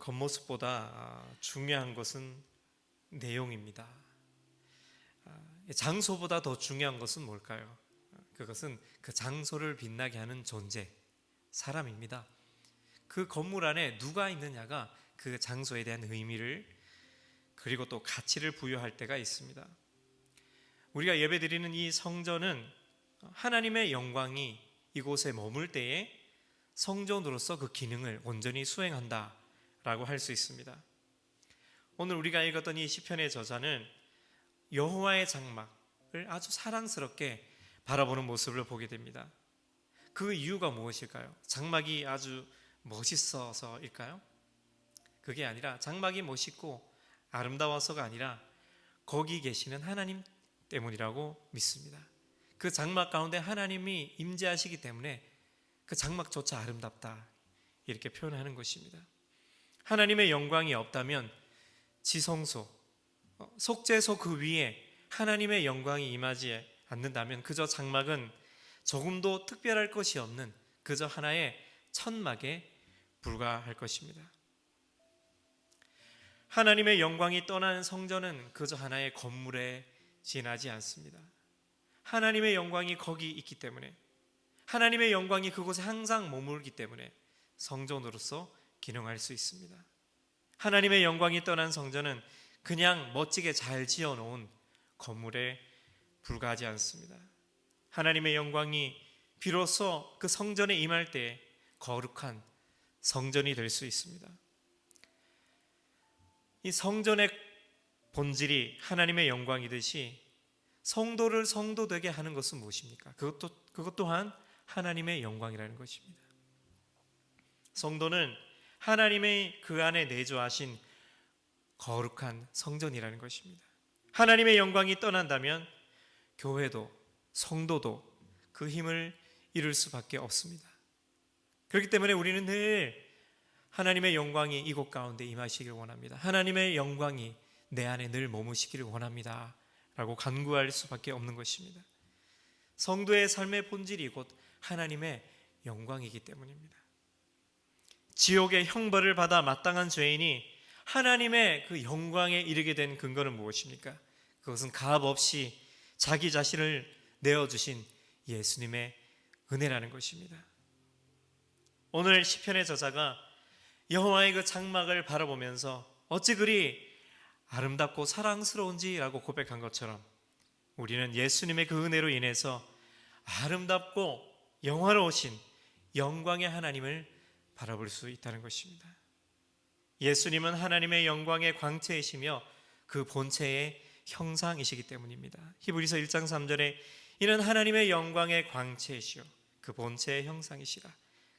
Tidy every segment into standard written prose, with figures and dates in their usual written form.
겉모습보다 중요한 것은 내용입니다. 장소보다 더 중요한 것은 뭘까요? 그것은 그 장소를 빛나게 하는 존재, 사람입니다. 그 건물 안에 누가 있느냐가 그 장소에 대한 의미를 그리고 또 가치를 부여할 때가 있습니다. 우리가 예배드리는 이 성전은 하나님의 영광이 이곳에 머물 때에 성전으로서 그 기능을 온전히 수행한다라고 할 수 있습니다. 오늘 우리가 읽었던 이 시편의 저자는 여호와의 장막을 아주 사랑스럽게 바라보는 모습을 보게 됩니다. 그 이유가 무엇일까요? 장막이 아주 멋있어서일까요? 그게 아니라 장막이 멋있고 아름다워서가 아니라 거기 계시는 하나님 때문이라고 믿습니다. 그 장막 가운데 하나님이 임재하시기 때문에 그 장막조차 아름답다 이렇게 표현하는 것입니다. 하나님의 영광이 없다면 지성소, 속죄소 그 위에 하나님의 영광이 임하지 않는다면 그저 장막은 조금도 특별할 것이 없는 그저 하나의 천막에 불과할 것입니다. 하나님의 영광이 떠난 성전은 그저 하나의 건물에 지나지 않습니다. 하나님의 영광이 거기 있기 때문에, 하나님의 영광이 그곳에 항상 머물기 때문에 성전으로서 기능할 수 있습니다. 하나님의 영광이 떠난 성전은 그냥 멋지게 잘 지어놓은 건물에 불과하지 않습니다. 하나님의 영광이 비로소 그 성전에 임할 때 거룩한 성전이 될 수 있습니다. 이 성전의 본질이 하나님의 영광이듯이 성도를 성도되게 하는 것은 무엇입니까? 그것 또한 하나님의 영광이라는 것입니다. 성도는 하나님의 그 안에 내주하신 거룩한 성전이라는 것입니다. 하나님의 영광이 떠난다면 교회도 성도도 그 힘을 잃을 수밖에 없습니다. 그렇기 때문에 우리는 늘 하나님의 영광이 이곳 가운데 임하시길 원합니다. 하나님의 영광이 내 안에 늘 머무시기를 원합니다 라고 간구할 수밖에 없는 것입니다. 성도의 삶의 본질이 곧 하나님의 영광이기 때문입니다. 지옥의 형벌을 받아 마땅한 죄인이 하나님의 그 영광에 이르게 된 근거는 무엇입니까? 그것은 값 없이 자기 자신을 내어주신 예수님의 은혜라는 것입니다. 오늘 시편의 저자가 여호와의 그 장막을 바라보면서 어찌 그리 아름답고 사랑스러운지라고 고백한 것처럼 우리는 예수님의 그 은혜로 인해서 아름답고 영화로우신 영광의 하나님을 바라볼 수 있다는 것입니다. 예수님은 하나님의 영광의 광채이시며 그 본체의 형상이시기 때문입니다. 히브리서 1장 3절에 이는 하나님의 영광의 광채이시요 그 본체의 형상이시라.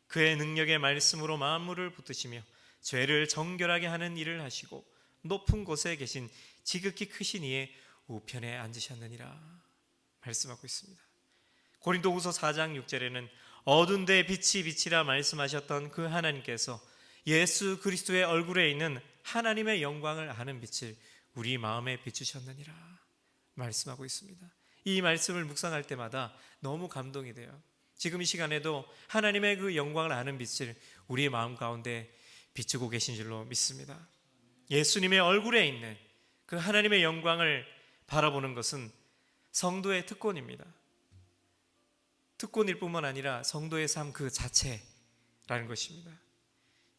그의 능력의 말씀으로 만물을 붙드시며 죄를 정결하게 하는 일을 하시고 높은 곳에 계신 지극히 크신 이의 우편에 앉으셨느니라 말씀하고 있습니다. 고린도후서 4장 6절에는 어두운 데 빛이 빛이라 말씀하셨던 그 하나님께서 예수 그리스도의 얼굴에 있는 하나님의 영광을 아는 빛을 우리 마음에 비추셨느니라 말씀하고 있습니다. 이 말씀을 묵상할 때마다 너무 감동이 돼요. 지금 이 시간에도 하나님의 그 영광을 아는 빛을 우리의 마음 가운데 비추고 계신 줄로 믿습니다. 예수님의 얼굴에 있는 그 하나님의 영광을 바라보는 것은 성도의 특권입니다. 특권일 뿐만 아니라 성도의 삶 그 자체라는 것입니다.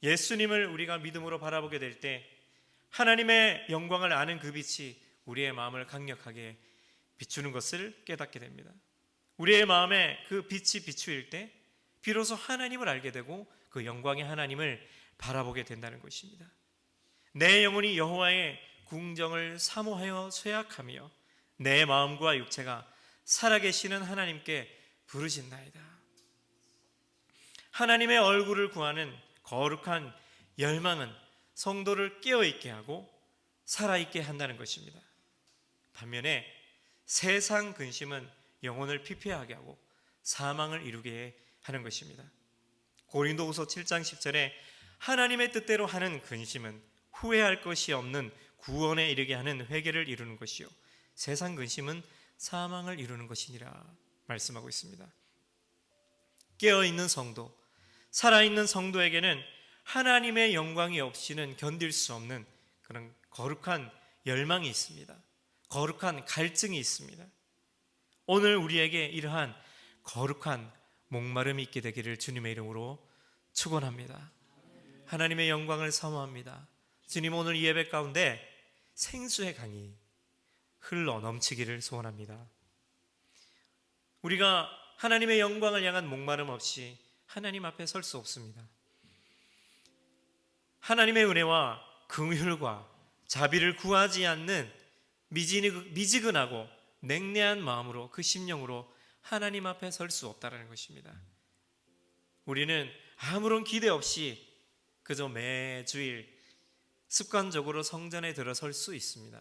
예수님을 우리가 믿음으로 바라보게 될 때 하나님의 영광을 아는 그 빛이 우리의 마음을 강력하게 비추는 것을 깨닫게 됩니다. 우리의 마음에 그 빛이 비추일 때 비로소 하나님을 알게 되고 그 영광의 하나님을 바라보게 된다는 것입니다. 내 영혼이 여호와의 궁정을 사모하여 쇠약하며 내 마음과 육체가 살아계시는 하나님께 부르신나이다. 하나님의 얼굴을 구하는 거룩한 열망은 성도를 깨어있게 하고 살아있게 한다는 것입니다. 반면에 세상 근심은 영혼을 피폐하게 하고 사망을 이루게 하는 것입니다. 고린도후서 7장 10절에 하나님의 뜻대로 하는 근심은 후회할 것이 없는 구원에 이르게 하는 회개를 이루는 것이요 세상 근심은 사망을 이루는 것이니라 말씀하고 있습니다. 깨어있는 성도, 살아있는 성도에게는 하나님의 영광이 없이는 견딜 수 없는 그런 거룩한 열망이 있습니다. 거룩한 갈증이 있습니다. 오늘 우리에게 이러한 거룩한 목마름이 있게 되기를 주님의 이름으로 축원합니다. 하나님의 영광을 사모합니다. 주님, 오늘 이 예배 가운데 생수의 강이 흘러 넘치기를 소원합니다. 우리가 하나님의 영광을 향한 목마름 없이 하나님 앞에 설 수 없습니다. 하나님의 은혜와 긍휼과 자비를 구하지 않는 미지근하고 냉랭한 마음으로, 그 심령으로 하나님 앞에 설 수 없다는 것입니다. 우리는 아무런 기대 없이 그저 매주일 습관적으로 성전에 들어설 수 있습니다.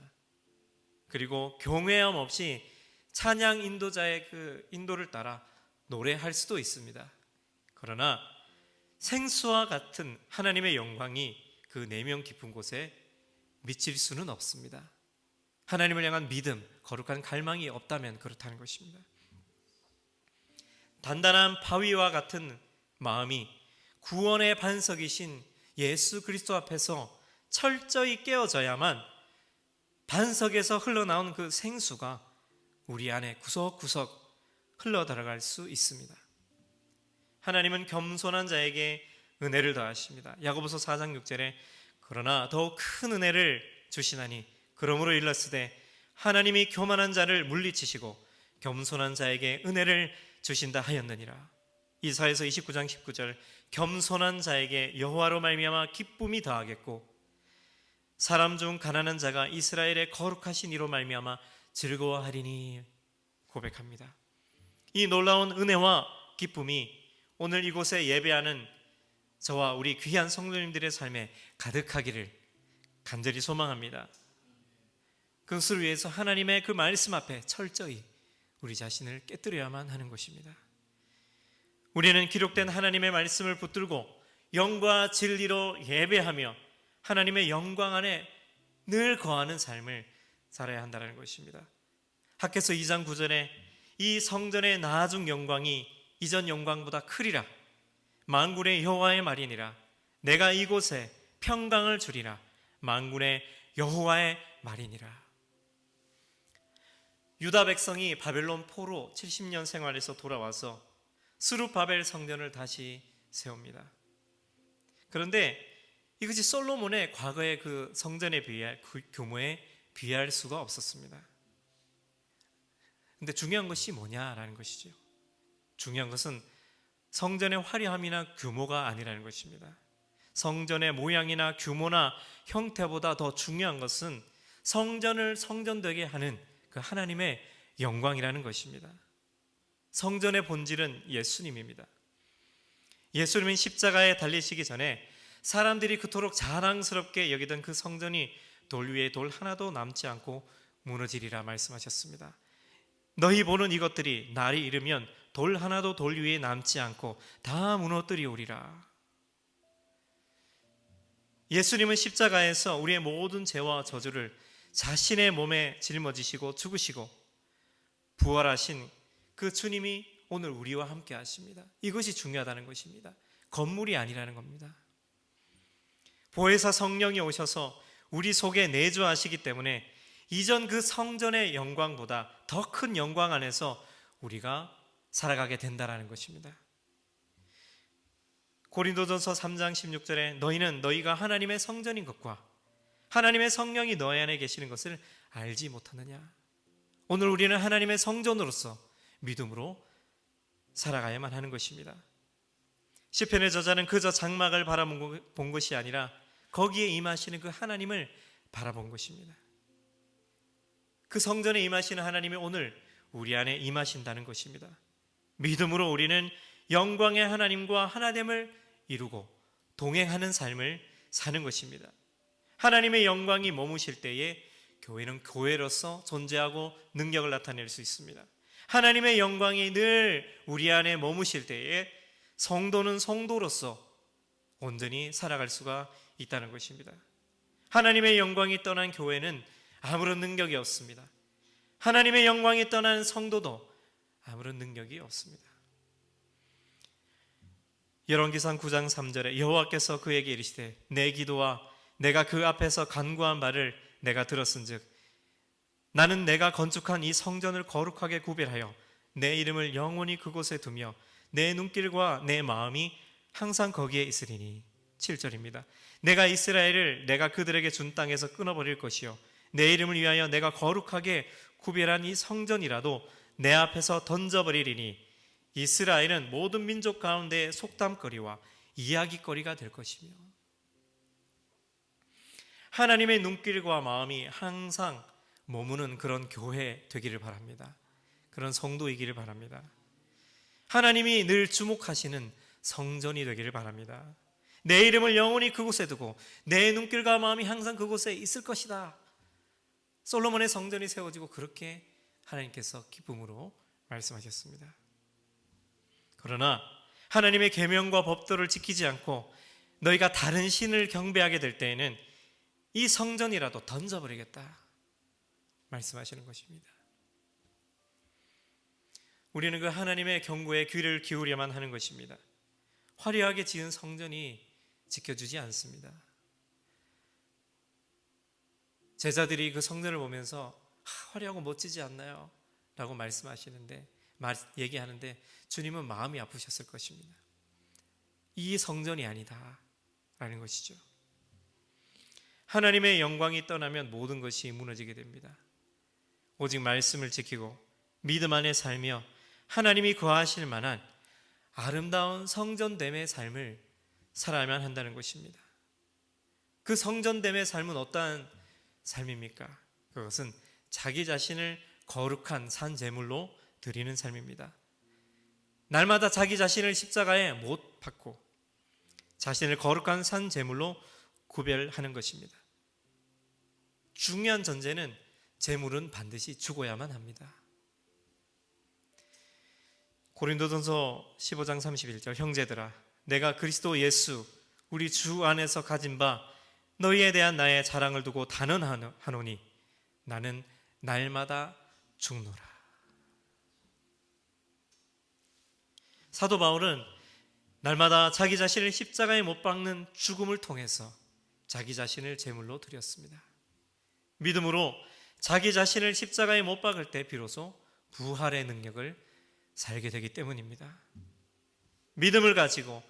그리고 경외함 없이 찬양 인도자의 그 인도를 따라 노래할 수도 있습니다. 그러나 생수와 같은 하나님의 영광이 그 내면 깊은 곳에 미칠 수는 없습니다. 하나님을 향한 믿음, 거룩한 갈망이 없다면 그렇다는 것입니다. 단단한 바위와 같은 마음이 구원의 반석이신 예수 그리스도 앞에서 철저히 깨어져야만 반석에서 흘러나온 그 생수가 우리 안에 구석구석 흘러들어갈 수 있습니다. 하나님은 겸손한 자에게 은혜를 더하십니다. 야고보서 4장 6절에 그러나 더욱 큰 은혜를 주시나니 그러므로 일렀으되 하나님이 교만한 자를 물리치시고 겸손한 자에게 은혜를 주신다 하였느니라. 이사야서 29장 19절 겸손한 자에게 여호와로 말미암아 기쁨이 더하겠고 사람 중 가난한 자가 이스라엘의 거룩하신 이로 말미암아 즐거워하리니 고백합니다. 이 놀라운 은혜와 기쁨이 오늘 이곳에 예배하는 저와 우리 귀한 성도님들의 삶에 가득하기를 간절히 소망합니다. 그것을 위해서 하나님의 그 말씀 앞에 철저히 우리 자신을 깨뜨려야만 하는 것입니다. 우리는 기록된 하나님의 말씀을 붙들고 영과 진리로 예배하며 하나님의 영광 안에 늘 거하는 삶을 살아야 한다는 것입니다. 학개서 2장 9절에 이 성전의 나아중 영광이 이전 영광보다 크리라. 만군의 여호와의 말이니라. 내가 이곳에 평강을 주리라. 만군의 여호와의 말이니라. 유다 백성이 바벨론 포로 70년 생활에서 돌아와서 스룹바벨 성전을 다시 세웁니다. 그런데 이것이 솔로몬의 과거의 그 성전에 비할 그 규모에 비할 수가 없었습니다. 근데 중요한 것이 뭐냐라는 것이죠. 중요한 것은 성전의 화려함이나 규모가 아니라는 것입니다. 성전의 모양이나 규모나 형태보다 더 중요한 것은 성전을 성전되게 하는 그 하나님의 영광이라는 것입니다. 성전의 본질은 예수님입니다. 예수님은 십자가에 달리시기 전에 사람들이 그토록 자랑스럽게 여기던 그 성전이 돌 위에 돌 하나도 남지 않고 무너지리라 말씀하셨습니다. 너희 보는 이것들이 날이 이르면 돌 하나도 돌 위에 남지 않고 다 무너뜨리오리라. 예수님은 십자가에서 우리의 모든 죄와 저주를 자신의 몸에 짊어지시고 죽으시고 부활하신 그 주님이 오늘 우리와 함께 하십니다. 이것이 중요하다는 것입니다. 건물이 아니라는 겁니다. 보혜사 성령이 오셔서 우리 속에 내주하시기 때문에 이전 그 성전의 영광보다 더 큰 영광 안에서 우리가 살아가게 된다는 것입니다. 고린도전서 3장 16절에 너희는 너희가 하나님의 성전인 것과 하나님의 성령이 너희 안에 계시는 것을 알지 못하느냐. 오늘 우리는 하나님의 성전으로서 믿음으로 살아가야만 하는 것입니다. 시편의 저자는 그저 장막을 바라본 것이 아니라 거기에 임하시는 그 하나님을 바라본 것입니다. 그 성전에 임하시는 하나님이 오늘 우리 안에 임하신다는 것입니다. 믿음으로 우리는 영광의 하나님과 하나됨을 이루고 동행하는 삶을 사는 것입니다. 하나님의 영광이 머무실 때에 교회는 교회로서 존재하고 능력을 나타낼 수 있습니다. 하나님의 영광이 늘 우리 안에 머무실 때에 성도는 성도로서 온전히 살아갈 수가 있다는 것입니다. 하나님의 영광이 떠난 교회는 아무런 능력이 없습니다. 하나님의 영광이 떠난 성도도 아무런 능력이 없습니다. 열왕기상 9장 3절에 여호와께서 그에게 이르시되 내 기도와 내가 그 앞에서 간구한 말을 내가 들었은즉 나는 내가 건축한 이 성전을 거룩하게 구별하여 내 이름을 영원히 그곳에 두며 내 눈길과 내 마음이 항상 거기에 있으리니. 7절입니다. 내가 이스라엘을 내가 그들에게 준 땅에서 끊어버릴 것이요 내 이름을 위하여 내가 거룩하게 구별한 이 성전이라도 내 앞에서 던져버리리니 이스라엘은 모든 민족 가운데 속담거리와 이야기거리가 될 것이며. 하나님의 눈길과 마음이 항상 머무는 그런 교회 되기를 바랍니다. 그런 성도이기를 바랍니다. 하나님이 늘 주목하시는 성전이 되기를 바랍니다. 내 이름을 영원히 그곳에 두고 내 눈길과 마음이 항상 그곳에 있을 것이다. 솔로몬의 성전이 세워지고 그렇게 하나님께서 기쁨으로 말씀하셨습니다. 그러나 하나님의 계명과 법도를 지키지 않고 너희가 다른 신을 경배하게 될 때에는 이 성전이라도 던져버리겠다 말씀하시는 것입니다. 우리는 그 하나님의 경고에 귀를 기울여야만 하는 것입니다. 화려하게 지은 성전이 지켜주지 않습니다. 제자들이 그 성전을 보면서 화려하고 멋지지 않나요? 라고 말씀하시는데 얘기하는데 주님은 마음이 아프셨을 것입니다. 이 성전이 아니다 라는 것이죠. 하나님의 영광이 떠나면 모든 것이 무너지게 됩니다. 오직 말씀을 지키고 믿음 안에 살며 하나님이 거하실 만한 아름다운 성전됨의 삶을 살아야만 한다는 것입니다. 그 성전됨의 삶은 어떠한 삶입니까? 그것은 자기 자신을 거룩한 산 제물로 드리는 삶입니다. 날마다 자기 자신을 십자가에 못 박고 자신을 거룩한 산 제물로 구별하는 것입니다. 중요한 전제는 제물은 반드시 죽어야만 합니다. 고린도전서 15장 31절 형제들아 내가 그리스도 예수 우리 주 안에서 가진 바 너희에 대한 나의 자랑을 두고 단언하노니 나는 날마다 죽노라. 사도 바울은 날마다 자기 자신을 십자가에 못 박는 죽음을 통해서 자기 자신을 제물로 드렸습니다. 믿음으로 자기 자신을 십자가에 못 박을 때 비로소 부활의 능력을 살게 되기 때문입니다. 믿음을 가지고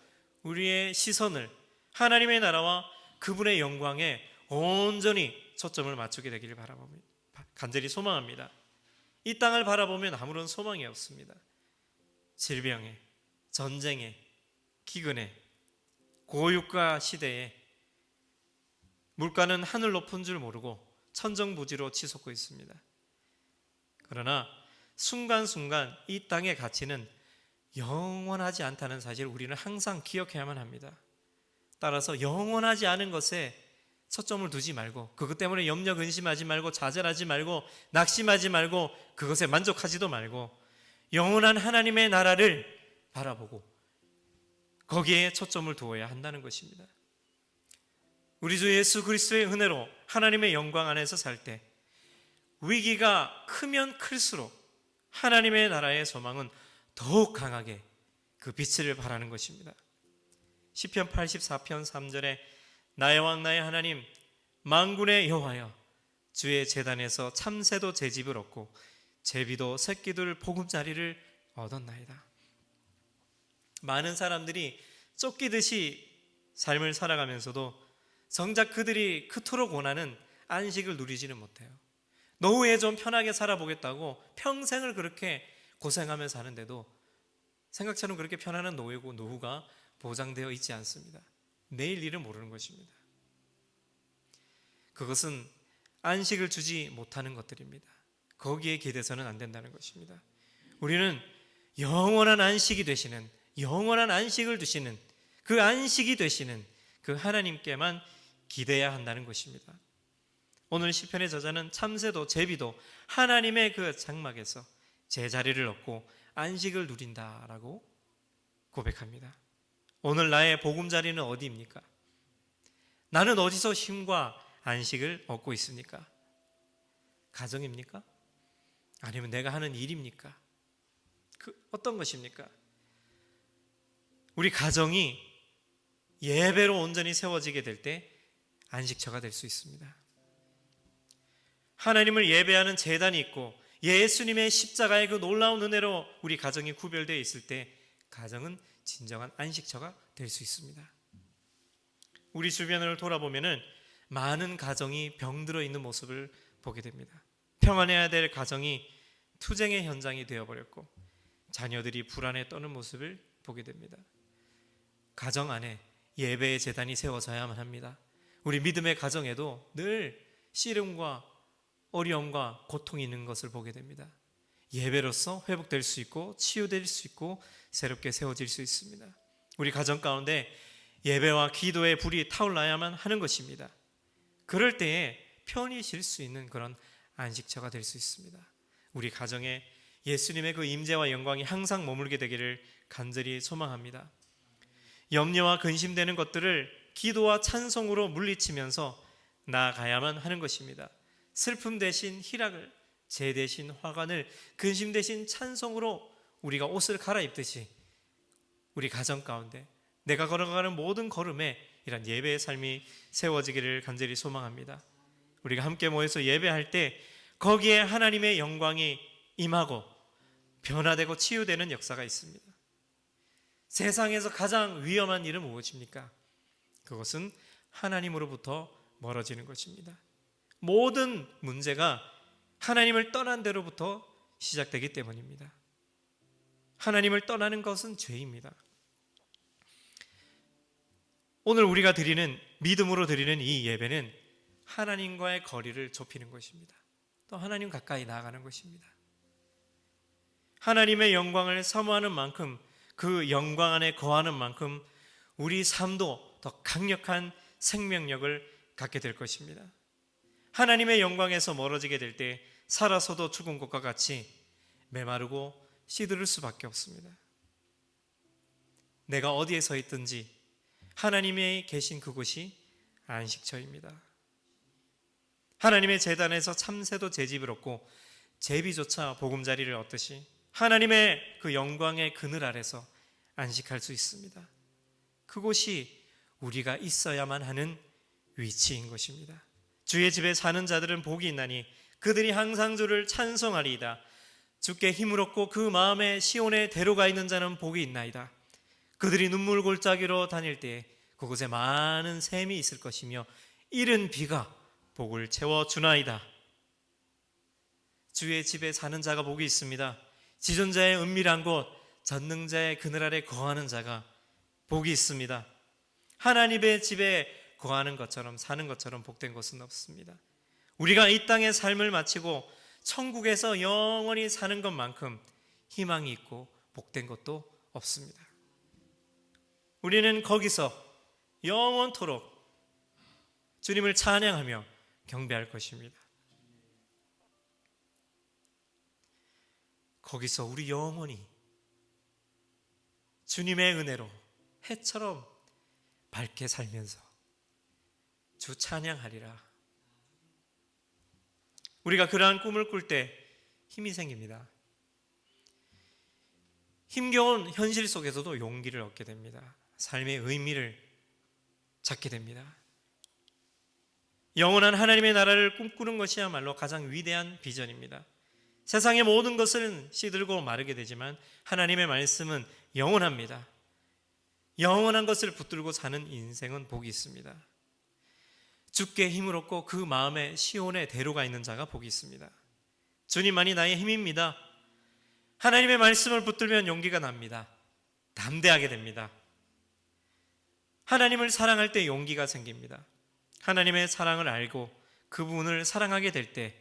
우리의 시선을 하나님의 나라와 그분의 영광에 온전히 초점을 맞추게 되기를 바라봅니다. 간절히 소망합니다. 이 땅을 바라보면 아무런 소망이 없습니다. 질병에, 전쟁에, 기근에, 고유가 시대에 물가는 하늘 높은 줄 모르고 천정부지로 치솟고 있습니다. 그러나 순간순간 이 땅의 가치는 영원하지 않다는 사실을 우리는 항상 기억해야만 합니다. 따라서 영원하지 않은 것에 초점을 두지 말고 그것 때문에 염려 근심하지 말고 좌절하지 말고 낙심하지 말고 그것에 만족하지도 말고 영원한 하나님의 나라를 바라보고 거기에 초점을 두어야 한다는 것입니다. 우리 주 예수 그리스도의 은혜로 하나님의 영광 안에서 살 때 위기가 크면 클수록 하나님의 나라의 소망은 더욱 강하게 그 빛을 발하는 것입니다. 시편 84편 3절에 나의 왕 나의 하나님 만군의 여호와여 주의 제단에서 참새도 제 집을 얻고 제비도 새끼들 보금자리를 얻었나이다. 많은 사람들이 쫓기듯이 삶을 살아가면서도 정작 그들이 그토록 원하는 안식을 누리지는 못해요. 노후에 좀 편하게 살아보겠다고 평생을 그렇게 고생하며 사는데도 생각처럼 그렇게 편안한 노후고 노후가 보장되어 있지 않습니다. 내일 일은 모르는 것입니다. 그것은 안식을 주지 못하는 것들입니다. 거기에 기대서는 안 된다는 것입니다. 우리는 영원한 안식이 되시는, 영원한 안식을 주시는, 그 안식이 되시는 그 하나님께만 기대해야 한다는 것입니다. 오늘 시편의 저자는 참새도 제비도 하나님의 그 장막에서 제자리를 얻고 안식을 누린다라고 고백합니다. 오늘 나의 보금자리는 어디입니까? 나는 어디서 쉼과 안식을 얻고 있습니까? 가정입니까? 아니면 내가 하는 일입니까? 어떤 것입니까? 우리 가정이 예배로 온전히 세워지게 될 때 안식처가 될 수 있습니다. 하나님을 예배하는 제단이 있고 예수님의 십자가의 그 놀라운 은혜로 우리 가정이 구별되어 있을 때 가정은 진정한 안식처가 될 수 있습니다. 우리 주변을 돌아보면은 많은 가정이 병들어 있는 모습을 보게 됩니다. 평안해야 될 가정이 투쟁의 현장이 되어버렸고 자녀들이 불안에 떠는 모습을 보게 됩니다. 가정 안에 예배의 제단이 세워져야만 합니다. 우리 믿음의 가정에도 늘 씨름과 어려움과 고통이 있는 것을 보게 됩니다. 예배로서 회복될 수 있고 치유될 수 있고 새롭게 세워질 수 있습니다. 우리 가정 가운데 예배와 기도의 불이 타올라야만 하는 것입니다. 그럴 때에 편히 쉴 수 있는 그런 안식처가 될 수 있습니다. 우리 가정에 예수님의 그 임재와 영광이 항상 머물게 되기를 간절히 소망합니다. 염려와 근심되는 것들을 기도와 찬송으로 물리치면서 나아가야만 하는 것입니다. 슬픔 대신 희락을, 재 대신 화관을, 근심 대신 찬송으로 우리가 옷을 갈아입듯이 우리 가정 가운데 내가 걸어가는 모든 걸음에 이런 예배의 삶이 세워지기를 간절히 소망합니다. 우리가 함께 모여서 예배할 때 거기에 하나님의 영광이 임하고 변화되고 치유되는 역사가 있습니다. 세상에서 가장 위험한 일은 무엇입니까? 그것은 하나님으로부터 멀어지는 것입니다. 모든 문제가 하나님을 떠난 데로부터 시작되기 때문입니다. 하나님을 떠나는 것은 죄입니다. 오늘 우리가 드리는, 믿음으로 드리는 이 예배는 하나님과의 거리를 좁히는 것입니다. 또 하나님 가까이 나아가는 것입니다. 하나님의 영광을 사모하는 만큼, 그 영광 안에 거하는 만큼 우리 삶도 더 강력한 생명력을 갖게 될 것입니다. 하나님의 영광에서 멀어지게 될 때 살아서도 죽은 것과 같이 메마르고 시들을 수밖에 없습니다. 내가 어디에 서 있든지 하나님의 계신 그곳이 안식처입니다. 하나님의 제단에서 참새도 제집을 얻고 제비조차 보금자리를 얻듯이 하나님의 그 영광의 그늘 아래서 안식할 수 있습니다. 그곳이 우리가 있어야만 하는 위치인 것입니다. 주의 집에 사는 자들은 복이 있나니 그들이 항상 주를 찬송하리이다. 주께 힘을 얻고 그 마음에 시온에 데려가 있는 자는 복이 있나이다. 그들이 눈물 골짜기로 다닐 때에 그곳에 많은 샘이 있을 것이며 이른 비가 복을 채워주나이다. 주의 집에 사는 자가 복이 있습니다. 지존자의 은밀한 곳, 전능자의 그늘 아래 거하는 자가 복이 있습니다. 하나님의 집에 거하는 것처럼, 사는 것처럼 복된 것은 없습니다. 우리가 이 땅의 삶을 마치고 천국에서 영원히 사는 것만큼 희망이 있고 복된 것도 없습니다. 우리는 거기서 영원토록 주님을 찬양하며 경배할 것입니다. 거기서 우리 영원히 주님의 은혜로 해처럼 밝게 살면서 주 찬양하리라. 우리가 그러한 꿈을 꿀 때 힘이 생깁니다. 힘겨운 현실 속에서도 용기를 얻게 됩니다. 삶의 의미를 찾게 됩니다. 영원한 하나님의 나라를 꿈꾸는 것이야말로 가장 위대한 비전입니다. 세상의 모든 것은 시들고 마르게 되지만 하나님의 말씀은 영원합니다. 영원한 것을 붙들고 사는 인생은 복이 있습니다. 주께 힘을 얻고 그 마음에 시온에 데려가 있는 자가 복이 있습니다. 주님만이 나의 힘입니다. 하나님의 말씀을 붙들면 용기가 납니다. 담대하게 됩니다. 하나님을 사랑할 때 용기가 생깁니다. 하나님의 사랑을 알고 그분을 사랑하게 될 때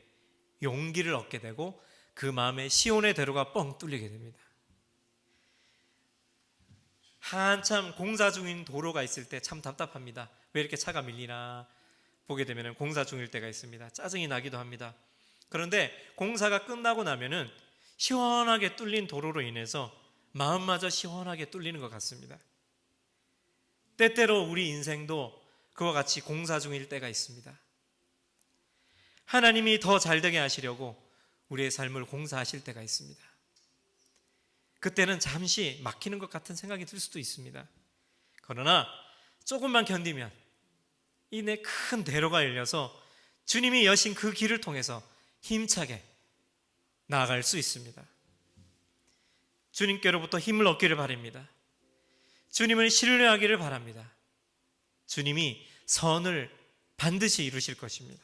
용기를 얻게 되고 그 마음에 시온의 대로가 뻥 뚫리게 됩니다. 한참 공사 중인 도로가 있을 때 참 답답합니다. 왜 이렇게 차가 밀리나 보게 되면 공사 중일 때가 있습니다. 짜증이 나기도 합니다. 그런데 공사가 끝나고 나면은 시원하게 뚫린 도로로 인해서 마음마저 시원하게 뚫리는 것 같습니다. 때때로 우리 인생도 그와 같이 공사 중일 때가 있습니다. 하나님이 더 잘되게 하시려고 우리의 삶을 공사하실 때가 있습니다. 그때는 잠시 막히는 것 같은 생각이 들 수도 있습니다. 그러나 조금만 견디면 이 내 큰 대로가 열려서 주님이 여신 그 길을 통해서 힘차게 나아갈 수 있습니다. 주님께로부터 힘을 얻기를 바랍니다. 주님을 신뢰하기를 바랍니다. 주님이 선을 반드시 이루실 것입니다.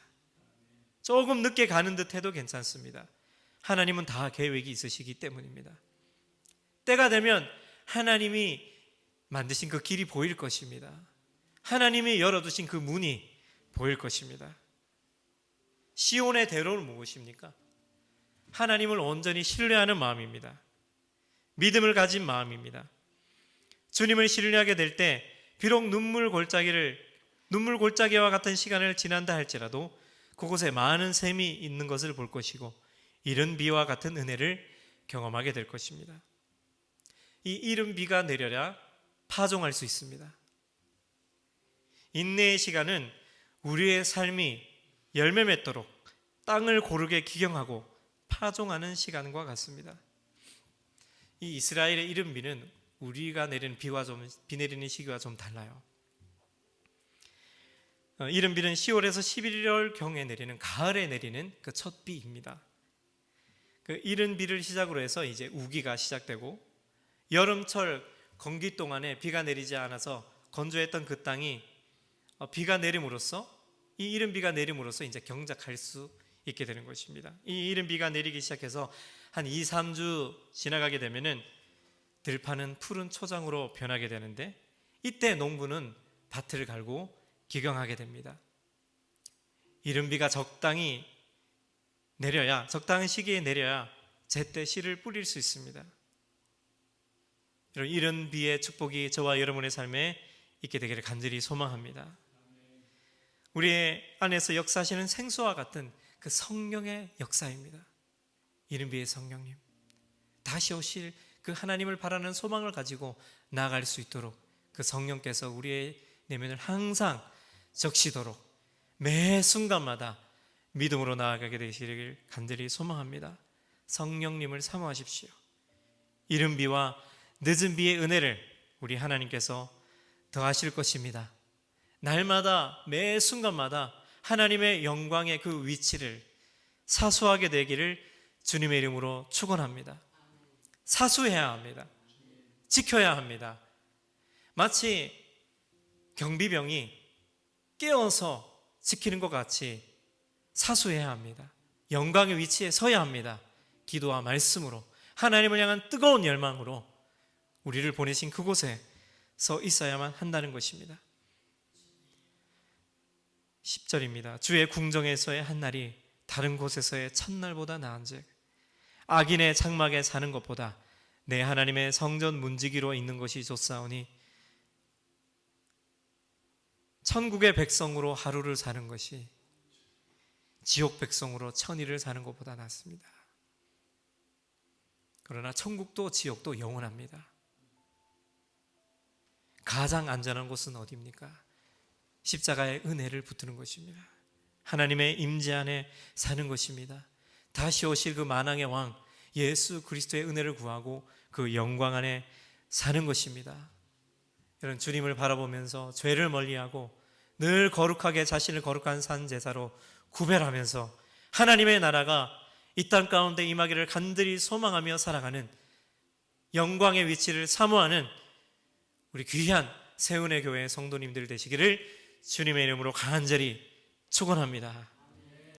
조금 늦게 가는 듯 해도 괜찮습니다. 하나님은 다 계획이 있으시기 때문입니다. 때가 되면 하나님이 만드신 그 길이 보일 것입니다. 하나님이 열어두신 그 문이 보일 것입니다. 시온의 대로는 무엇입니까? 하나님을 온전히 신뢰하는 마음입니다. 믿음을 가진 마음입니다. 주님을 신뢰하게 될 때 비록 눈물 골짜기와 같은 시간을 지난다 할지라도 그곳에 많은 샘이 있는 것을 볼 것이고 이른 비와 같은 은혜를 경험하게 될 것입니다. 이 이른 비가 내려야 파종할 수 있습니다. 인내의 시간은 우리의 삶이 열매 맺도록 땅을 고르게 기경하고 파종하는 시간과 같습니다. 이 이스라엘의 이른 비는 우리가 내리는 비 내리는 시기와 좀 달라요. 이른 비는 10월에서 11월 경에 내리는 가을에 내리는 그 첫 비입니다. 그 이른 비를 시작으로 해서 이제 우기가 시작되고 여름철 건기 동안에 비가 내리지 않아서 건조했던 그 땅이 비가 내림으로써 이 이른 비가 내림으로써 이제 경작할 수 있게 되는 것입니다. 이 이른 비가 내리기 시작해서 한 2, 3주 지나가게 되면은 들판은 푸른 초장으로 변하게 되는데 이때 농부는 밭을 갈고 기경하게 됩니다. 이른 비가 적당히 내려야, 적당한 시기에 내려야 제때 씨를 뿌릴 수 있습니다. 이른 비의 축복이 저와 여러분의 삶에 있게 되기를 간절히 소망합니다. 우리의 안에서 역사하시는 생수와 같은 그 성령의 역사입니다. 이른 비의 성령님, 다시 오실 그 하나님을 바라는 소망을 가지고 나아갈 수 있도록 그 성령께서 우리의 내면을 항상 적시도록 매 순간마다 믿음으로 나아가게 되시기를 간절히 소망합니다. 성령님을 사모하십시오. 이른 비와 늦은 비의 은혜를 우리 하나님께서 더하실 것입니다. 날마다 매 순간마다 하나님의 영광의 그 위치를 사수하게 되기를 주님의 이름으로 축원합니다. 사수해야 합니다. 지켜야 합니다. 마치 경비병이 깨어서 지키는 것 같이 사수해야 합니다. 영광의 위치에 서야 합니다. 기도와 말씀으로 하나님을 향한 뜨거운 열망으로 우리를 보내신 그곳에 서 있어야만 한다는 것입니다. 10절입니다. 주의 궁정에서의 한 날이 다른 곳에서의 첫날보다 나은즉 악인의 장막에 사는 것보다 내 하나님의 성전 문지기로 있는 것이 좋사오니 천국의 백성으로 하루를 사는 것이 지옥 백성으로 천일을 사는 것보다 낫습니다. 그러나 천국도 지옥도 영원합니다. 가장 안전한 곳은 어디입니까? 십자가의 은혜를 붙드는 것입니다. 하나님의 임재 안에 사는 것입니다. 다시 오실 그 만왕의 왕 예수 그리스도의 은혜를 구하고 그 영광 안에 사는 것입니다. 이런 주님을 바라보면서 죄를 멀리하고 늘 거룩하게 자신을 거룩한 산 제사로 구별하면서 하나님의 나라가 이 땅 가운데 임하기를 간절히 소망하며 살아가는 영광의 위치를 사모하는 우리 귀한 세운의 교회 성도님들 되시기를 주님의 이름으로 간절히 축원합니다.